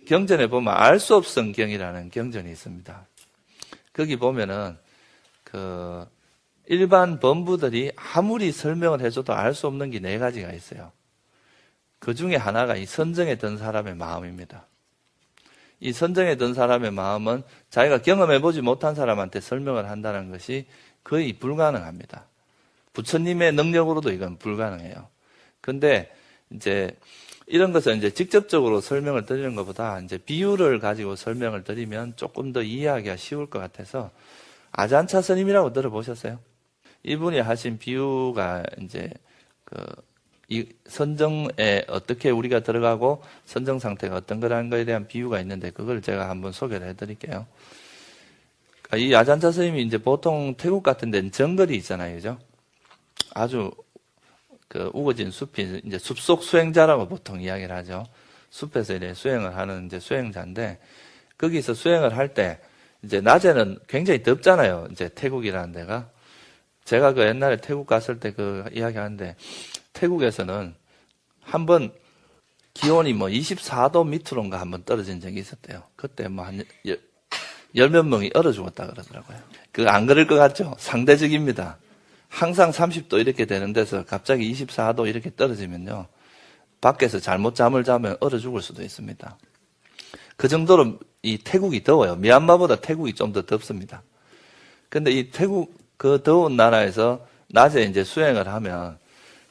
경전에 보면 알 수 없은 경이라는 경전이 있습니다. 거기 보면은 일반 범부들이 아무리 설명을 해줘도 알 수 없는 게 4가지가 있어요. 그 중에 하나가 이 선정에 든 사람의 마음입니다. 이 선정에 든 사람의 마음은 자기가 경험해보지 못한 사람한테 설명을 한다는 것이 거의 불가능합니다. 부처님의 능력으로도 이건 불가능해요. 근데 이제 이런 것은 이제 직접적으로 설명을 드리는 것보다 이제 비유를 가지고 설명을 드리면 조금 더 이해하기가 쉬울 것 같아서 아잔차 스님이라고 들어보셨어요? 이분이 하신 비유가 이제 이 선정에 어떻게 우리가 들어가고 선정 상태가 어떤 거라는 거에 대한 비유가 있는데 그걸 제가 한번 소개를 해드릴게요. 이 아잔차 스님이 이제 보통 태국 같은 데는 정글이 있잖아요, 그죠? 아주 우거진 숲이 이제 숲속 수행자라고 보통 이야기를 하죠. 숲에서 이제 수행을 하는 이제 수행자인데 거기서 수행을 할 때 이제 낮에는 굉장히 덥잖아요. 이제 태국이라는 데가. 제가 옛날에 태국 갔을 때 이야기 하는데 태국에서는 한번 기온이 24도 밑으로인가 한번 떨어진 적이 있었대요. 그때 한 열몇 명이 얼어 죽었다 그러더라고요. 안 그럴 것 같죠? 상대적입니다. 항상 30도 이렇게 되는 데서 갑자기 24도 이렇게 떨어지면요. 밖에서 잘못 잠을 자면 얼어 죽을 수도 있습니다. 그 정도로 이 태국이 더워요. 미얀마보다 태국이 좀 더 덥습니다. 근데 이 태국 더운 나라에서 낮에 이제 수행을 하면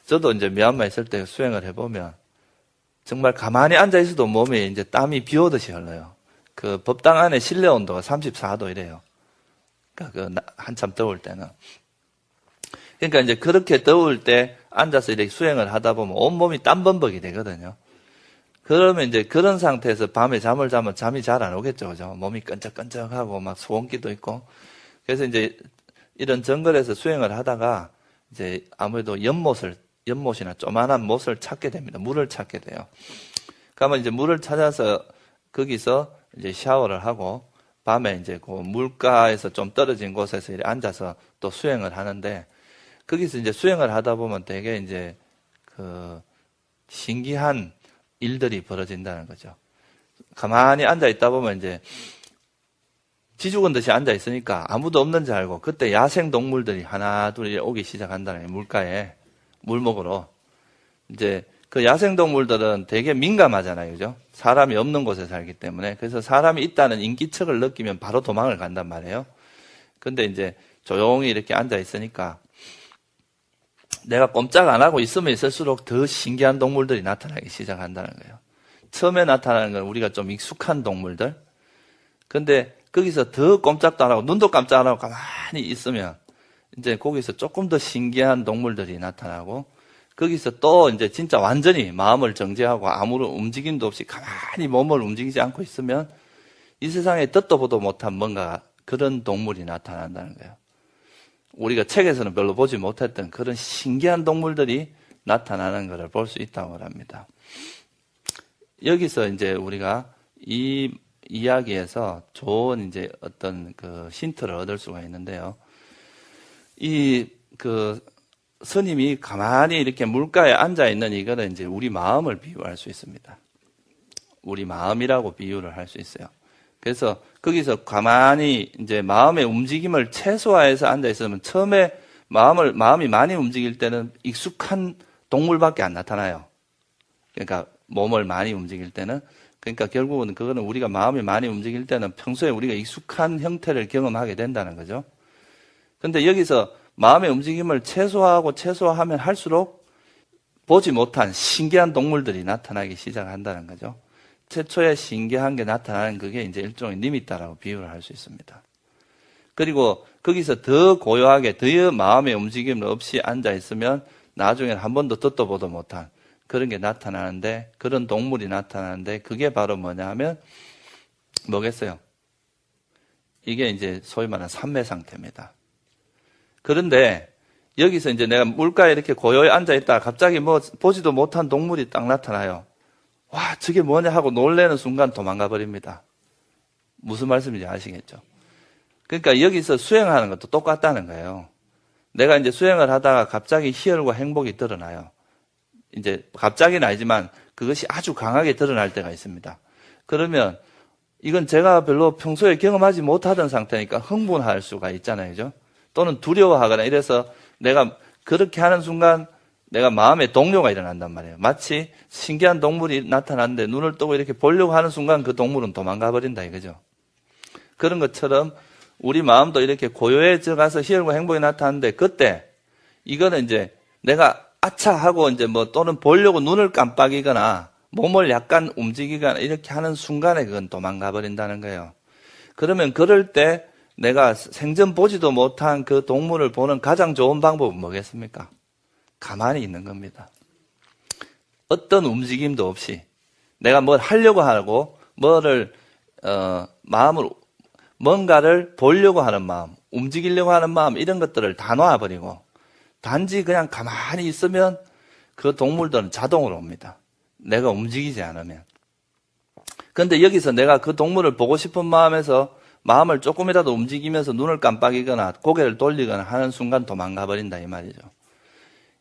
저도 이제 미얀마 있을 때 수행을 해보면 정말 가만히 앉아 있어도 몸에 이제 땀이 비 오듯이 흘러요. 법당 안에 실내 온도가 34도 이래요. 그러니까 한참 더울 때는. 그러니까 이제 그렇게 더울 때 앉아서 이렇게 수행을 하다 보면 온몸이 땀범벅이 되거든요. 그러면 이제 그런 상태에서 밤에 잠을 자면 잠이 잘 안 오겠죠. 그죠? 몸이 끈적끈적하고 막 소원기도 있고. 그래서 이제 이런 정글에서 수행을 하다가 이제 아무래도 연못이나 조만한 못을 찾게 됩니다. 물을 찾게 돼요. 그러면 이제 물을 찾아서 거기서 이제 샤워를 하고 밤에 이제 그 물가에서 좀 떨어진 곳에서 이렇게 앉아서 또 수행을 하는데 거기서 이제 수행을 하다 보면 되게 이제 신기한 일들이 벌어진다는 거죠. 가만히 앉아 있다 보면 이제 지죽은 듯이 앉아 있으니까 아무도 없는 줄 알고 그때 야생 동물들이 하나 둘 오기 시작한다는 거예요. 물가에 물 먹으러. 이제 그 야생 동물들은 되게 민감하잖아요. 그죠? 사람이 없는 곳에 살기 때문에. 그래서 사람이 있다는 인기척을 느끼면 바로 도망을 간단 말이에요. 근데 이제 조용히 이렇게 앉아 있으니까 내가 꼼짝 안 하고 있으면 있을수록 더 신기한 동물들이 나타나기 시작한다는 거예요. 처음에 나타나는 건 우리가 좀 익숙한 동물들. 근데 거기서 더 꼼짝도 안 하고 눈도 깜짝 안 하고 가만히 있으면 이제 거기서 조금 더 신기한 동물들이 나타나고 거기서 또 이제 진짜 완전히 마음을 정지하고 아무런 움직임도 없이 가만히 몸을 움직이지 않고 있으면 이 세상에 듣도 보도 못한 뭔가 그런 동물이 나타난다는 거예요. 우리가 책에서는 별로 보지 못했던 그런 신기한 동물들이 나타나는 것을 볼 수 있다고 합니다. 여기서 이제 우리가 이 이야기에서 좋은 이제 어떤 힌트를 얻을 수가 있는데요. 스님이 가만히 이렇게 물가에 앉아 있는 이거는 이제 우리 마음을 비유할 수 있습니다. 우리 마음이라고 비유를 할 수 있어요. 그래서 거기서 가만히 이제 마음의 움직임을 최소화해서 앉아 있으면 처음에 마음이 많이 움직일 때는 익숙한 동물밖에 안 나타나요. 그러니까 몸을 많이 움직일 때는. 그러니까 결국은 그거는 우리가 마음이 많이 움직일 때는 평소에 우리가 익숙한 형태를 경험하게 된다는 거죠. 근데 여기서 마음의 움직임을 최소화하면 할수록 보지 못한 신기한 동물들이 나타나기 시작한다는 거죠. 최초에 신기한 게 나타나는 그게 이제 일종의 니미타라고 비유를 할 수 있습니다. 그리고 거기서 더 고요하게 더 마음의 움직임 없이 앉아 있으면 나중에 한 번도 듣도 보도 못한 그런 게 나타나는데, 그런 동물이 나타나는데 그게 바로 뭐냐 하면 뭐겠어요? 이게 이제 소위 말하는 삼매 상태입니다. 그런데 여기서 이제 내가 물가에 이렇게 고요히 앉아 있다가 갑자기 보지도 못한 동물이 딱 나타나요. 와, 저게 뭐냐 하고 놀라는 순간 도망가 버립니다. 무슨 말씀인지 아시겠죠? 그러니까 여기서 수행하는 것도 똑같다는 거예요. 내가 이제 수행을 하다가 갑자기 희열과 행복이 드러나요. 이제 갑자기는 아니지만 그것이 아주 강하게 드러날 때가 있습니다. 그러면 이건 제가 별로 평소에 경험하지 못하던 상태니까 흥분할 수가 있잖아요. 그죠? 또는 두려워하거나 이래서 내가 그렇게 하는 순간 내가 마음에 동요가 일어난단 말이에요. 마치 신기한 동물이 나타났는데 눈을 뜨고 이렇게 보려고 하는 순간 그 동물은 도망가 버린다 이거죠. 그런 것처럼 우리 마음도 이렇게 고요해져 가서 희열과 행복이 나타나는데 그때 이거는 이제 내가 아차 하고 이제 뭐 또는 보려고 눈을 깜빡이거나 몸을 약간 움직이거나 이렇게 하는 순간에 그건 도망가 버린다는 거예요. 그러면 그럴 때 내가 생전 보지도 못한 그 동물을 보는 가장 좋은 방법은 뭐겠습니까? 가만히 있는 겁니다. 어떤 움직임도 없이 내가 뭘 하려고 하고 마음을 뭔가를 보려고 하는 마음, 움직이려고 하는 마음 이런 것들을 다 놓아버리고 단지 그냥 가만히 있으면 그 동물들은 자동으로 옵니다. 내가 움직이지 않으면. 그런데 여기서 내가 그 동물을 보고 싶은 마음에서 마음을 조금이라도 움직이면서 눈을 깜빡이거나 고개를 돌리거나 하는 순간 도망가 버린다 이 말이죠.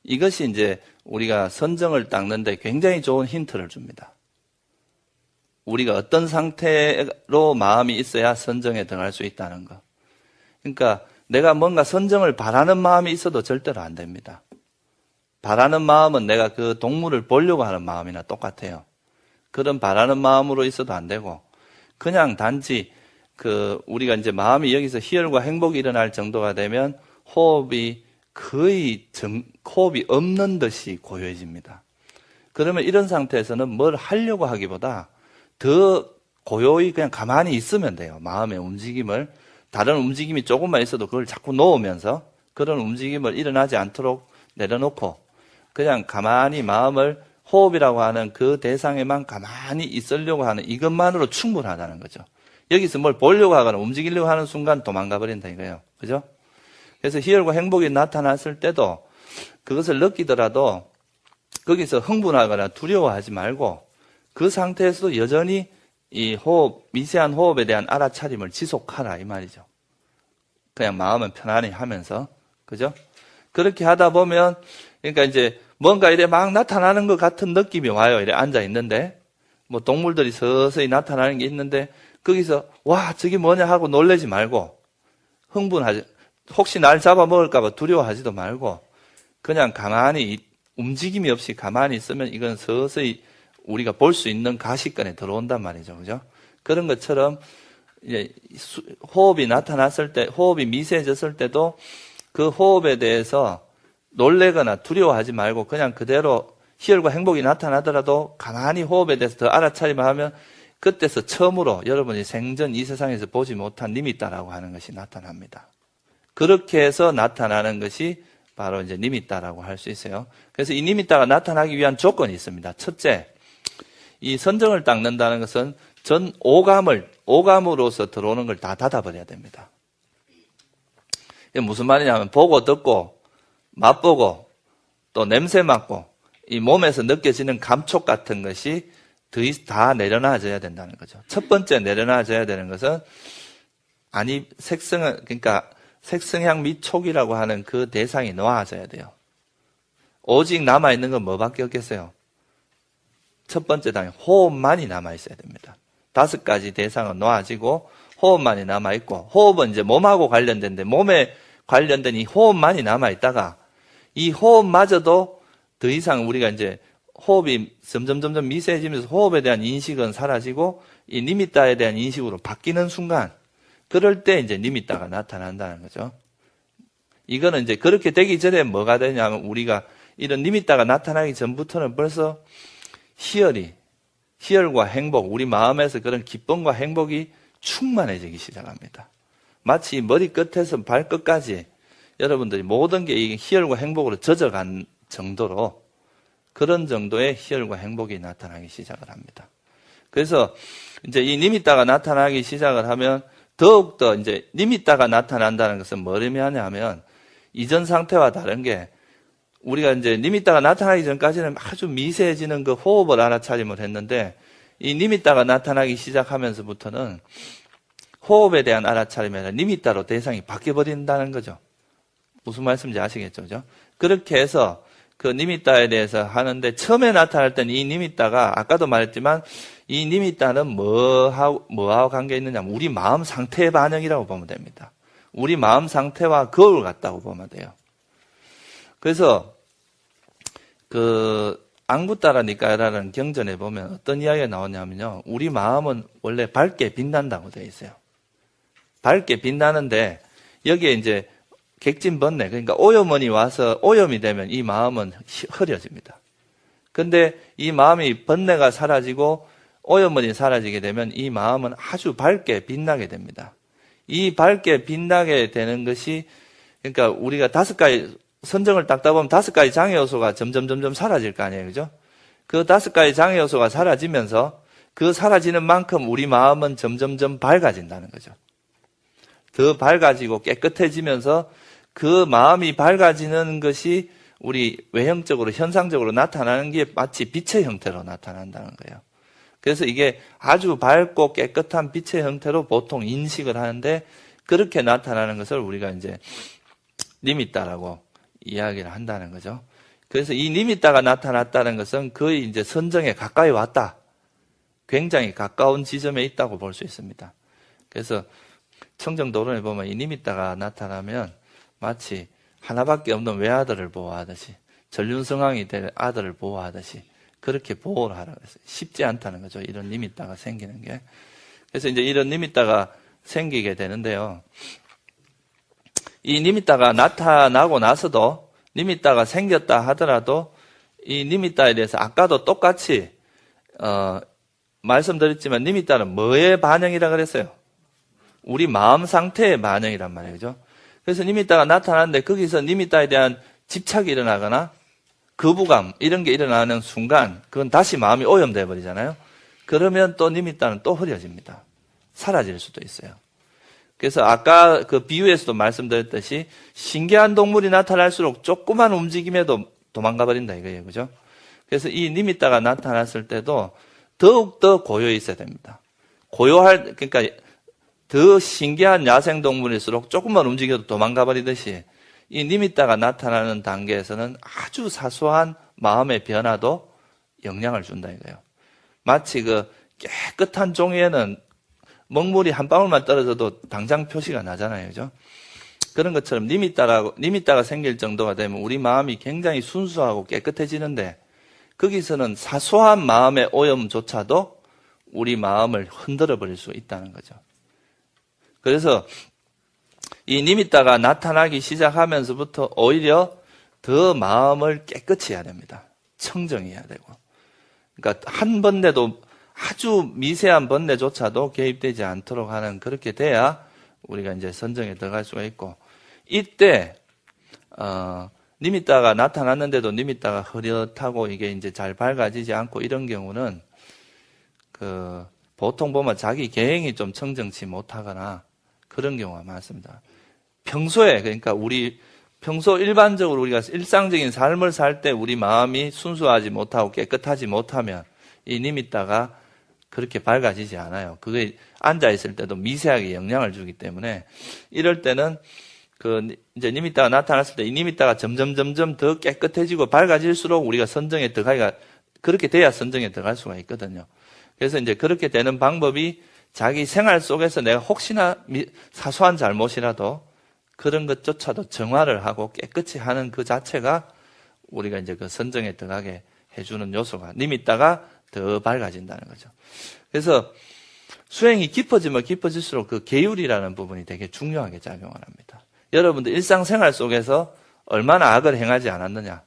이것이 이제 우리가 선정을 닦는데 굉장히 좋은 힌트를 줍니다. 우리가 어떤 상태로 마음이 있어야 선정에 들어갈 수 있다는 거. 그러니까 내가 뭔가 선정을 바라는 마음이 있어도 절대로 안 됩니다. 바라는 마음은 내가 그 동물을 보려고 하는 마음이나 똑같아요. 그런 바라는 마음으로 있어도 안 되고 그냥 단지 우리가 이제 마음이 여기서 희열과 행복이 일어날 정도가 되면 호흡이 없는 듯이 고요해집니다. 그러면 이런 상태에서는 뭘 하려고 하기보다 더 고요히 그냥 가만히 있으면 돼요. 마음의 움직임을. 다른 움직임이 조금만 있어도 그걸 자꾸 놓으면서 그런 움직임을 일어나지 않도록 내려놓고 그냥 가만히 마음을 호흡이라고 하는 그 대상에만 가만히 있으려고 하는 이것만으로 충분하다는 거죠. 여기서 뭘 보려고 하거나 움직이려고 하는 순간 도망가 버린다 이거예요. 그죠? 그래서 희열과 행복이 나타났을 때도 그것을 느끼더라도 거기서 흥분하거나 두려워하지 말고 그 상태에서도 여전히 이 미세한 호흡에 대한 알아차림을 지속하라 이 말이죠. 그냥 마음은 편안히 하면서. 그죠? 그렇게 하다 보면 그러니까 이제 뭔가 이래 막 나타나는 것 같은 느낌이 와요. 이래 앉아 있는데 뭐 동물들이 서서히 나타나는 게 있는데 거기서 와 저게 뭐냐 하고 놀라지 말고 흥분하지 혹시 날 잡아먹을까 봐 두려워하지도 말고 그냥 가만히 움직임이 없이 가만히 있으면 이건 서서히 우리가 볼 수 있는 가시권에 들어온단 말이죠. 그죠? 그런 것처럼 이제 호흡이 나타났을 때, 호흡이 미세해졌을 때도 그 호흡에 대해서 놀래거나 두려워하지 말고 그냥 그대로 희열과 행복이 나타나더라도 가만히 호흡에 대해서 더 알아차리만 하면 그때서 처음으로 여러분이 생전 이 세상에서 보지 못한 니미따라고 하는 것이 나타납니다. 그렇게 해서 나타나는 것이 바로 이제 니미따라고 할 수 있어요. 그래서 이 니미따가 나타나기 위한 조건이 있습니다. 첫째, 이 선정을 닦는다는 것은 전 오감으로서 들어오는 걸 다 닫아버려야 됩니다. 이게 무슨 말이냐면 보고 듣고 맛보고 또 냄새 맡고 이 몸에서 느껴지는 감촉 같은 것이 다 내려놔져야 된다는 거죠. 첫 번째 내려놔져야 되는 것은 그러니까 색성향 및 촉이라고 하는 그 대상이 놓아져야 돼요. 오직 남아있는 건 뭐밖에 없겠어요? 첫 번째 단계 호흡만이 남아있어야 됩니다. 5가지 대상은 놓아지고 호흡만이 남아있고 호흡은 이제 몸하고 관련된데 몸에 관련된 이 호흡만이 남아있다가 이 호흡마저도 더 이상 우리가 이제 호흡이 점점 미세해지면서 호흡에 대한 인식은 사라지고 이 니미따에 대한 인식으로 바뀌는 순간 그럴 때 이제 니미따가 나타난다는 거죠. 이거는 이제 그렇게 되기 전에 뭐가 되냐면 우리가 이런 니미따가 나타나기 전부터는 벌써 희열과 행복, 우리 마음에서 그런 기쁨과 행복이 충만해지기 시작합니다. 마치 머리끝에서 발끝까지 여러분들이 모든 게 이 희열과 행복으로 젖어간 정도로 그런 정도의 희열과 행복이 나타나기 시작을 합니다. 그래서 이제 이 니미따가 나타나기 시작을 하면 더욱더 이제 니미따가 나타난다는 것은 뭘 의미하냐면 이전 상태와 다른 게 우리가 이제 니미따가 나타나기 전까지는 아주 미세해지는 그 호흡을 알아차림을 했는데 이 니미따가 나타나기 시작하면서부터는 호흡에 대한 알아차림이 아니라 니미따로 대상이 바뀌어버린다는 거죠. 무슨 말씀인지 아시겠죠? 그죠? 그렇게 해서 그 니미따에 대해서 하는데 처음에 나타날 때는 이 니미따가 아까도 말했지만 이 니미따는 뭐하고 관계 있느냐면 우리 마음 상태의 반영이라고 보면 됩니다. 우리 마음 상태와 거울 같다고 보면 돼요. 그래서 앙구따라 니까라는 경전에 보면 어떤 이야기가 나오냐면요. 우리 마음은 원래 밝게 빛난다고 되어 있어요. 밝게 빛나는데 여기에 이제 객진번뇌, 그러니까 오염원이 와서 오염이 되면 이 마음은 흐려집니다. 근데 이 마음이 번뇌가 사라지고 오염원이 사라지게 되면 이 마음은 아주 밝게 빛나게 됩니다. 이 밝게 빛나게 되는 것이, 그러니까 우리가 5가지 선정을 닦다 보면 5가지 장애 요소가 점점 사라질 거 아니에요, 그죠? 그 5가지 장애 요소가 사라지면서 그 사라지는 만큼 우리 마음은 점점 밝아진다는 거죠. 더 밝아지고 깨끗해지면서 그 마음이 밝아지는 것이 우리 외형적으로, 현상적으로 나타나는 게 마치 빛의 형태로 나타난다는 거예요. 그래서 이게 아주 밝고 깨끗한 빛의 형태로 보통 인식을 하는데, 그렇게 나타나는 것을 우리가 이제 니미따라고 이야기를 한다는 거죠. 그래서 이 니미따가 나타났다는 것은 거의 이제 선정에 가까이 왔다. 굉장히 가까운 지점에 있다고 볼 수 있습니다. 그래서 청정도론에 보면 이 니미따가 나타나면 마치 하나밖에 없는 외아들을 보호하듯이, 전륜성왕이 될 아들을 보호하듯이 그렇게 보호를 하라고 했어요. 쉽지 않다는 거죠. 이런 니미따가 생기는 게. 그래서 이제 이런 니미따가 생기게 되는데요. 이 니미따가 나타나고 나서도, 니미따가 생겼다 하더라도 이 니미따에 대해서 아까도 똑같이 말씀드렸지만 니미따는 뭐의 반영이라 그랬어요? 우리 마음 상태의 반영이란 말이죠. 그래서 니미따가 나타나는데 거기서 니미따에 대한 집착이 일어나거나 거부감 이런 게 일어나는 순간 그건 다시 마음이 오염돼 버리잖아요. 그러면 또 니미따는 또 흐려집니다. 사라질 수도 있어요. 그래서 아까 그 비유에서도 말씀드렸듯이 신기한 동물이 나타날수록 조그만 움직임에도 도망가 버린다 이거예요. 그죠? 그래서 이 니미따가 나타났을 때도 더욱더 고요해 있어야 됩니다. 그러니까 더 신기한 야생동물일수록 조금만 움직여도 도망가 버리듯이 이 니미따가 나타나는 단계에서는 아주 사소한 마음의 변화도 영향을 준다 이거예요. 마치 그 깨끗한 종이에는 먹물이 한 방울만 떨어져도 당장 표시가 나잖아요. 그죠? 그런 것처럼 니미따가 생길 정도가 되면 우리 마음이 굉장히 순수하고 깨끗해지는데 거기서는 사소한 마음의 오염조차도 우리 마음을 흔들어 버릴 수 있다는 거죠. 그래서 이 니미따가 나타나기 시작하면서부터 오히려 더 마음을 깨끗이 해야 됩니다. 청정해야 되고. 그러니까 한 번뇌도 아주 미세한 번뇌조차도 개입되지 않도록 하는, 그렇게 돼야 우리가 이제 선정에 들어갈 수가 있고, 이때 니미따가 나타났는데도 니미따가 흐릿하고 이게 이제 잘 밝아지지 않고 이런 경우는 보통 보면 자기 계행이 좀 청정치 못하거나 그런 경우가 많습니다. 평소에, 그러니까 평소 일반적으로 우리가 일상적인 삶을 살 때 우리 마음이 순수하지 못하고 깨끗하지 못하면 이 니미따가 그렇게 밝아지지 않아요. 그게 앉아있을 때도 미세하게 영향을 주기 때문에 이럴 때는 이제 니미따가 나타났을 때 이 니미따가 점점 더 깨끗해지고 밝아질수록 우리가 선정에 들어가기가, 그렇게 돼야 선정에 들어갈 수가 있거든요. 그래서 이제 그렇게 되는 방법이 자기 생활 속에서 내가 혹시나 사소한 잘못이라도 그런 것조차도 정화를 하고 깨끗이 하는 그 자체가 우리가 이제 그 선정에 들어가게 해주는 요소가, 니미따가 더 밝아진다는 거죠. 그래서 수행이 깊어지면 깊어질수록 그 계율이라는 부분이 되게 중요하게 작용을 합니다. 여러분들 일상생활 속에서 얼마나 악을 행하지 않았느냐,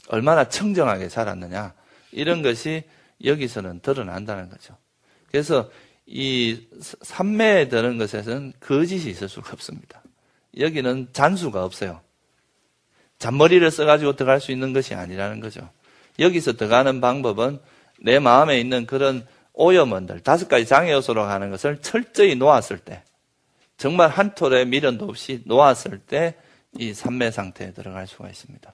얼마나 청정하게 살았느냐, 이런 것이 여기서는 드러난다는 거죠. 그래서 이 삼매에 드는 것에서는 거짓이 있을 수가 없습니다. 여기는 잔수가 없어요. 잔머리를 써가지고 들어갈 수 있는 것이 아니라는 거죠. 여기서 들어가는 방법은 내 마음에 있는 그런 오염원들, 5가지 장애 요소로 가는 것을 철저히 놓았을 때, 정말 한 톨의 미련도 없이 놓았을 때 이 삼매 상태에 들어갈 수가 있습니다.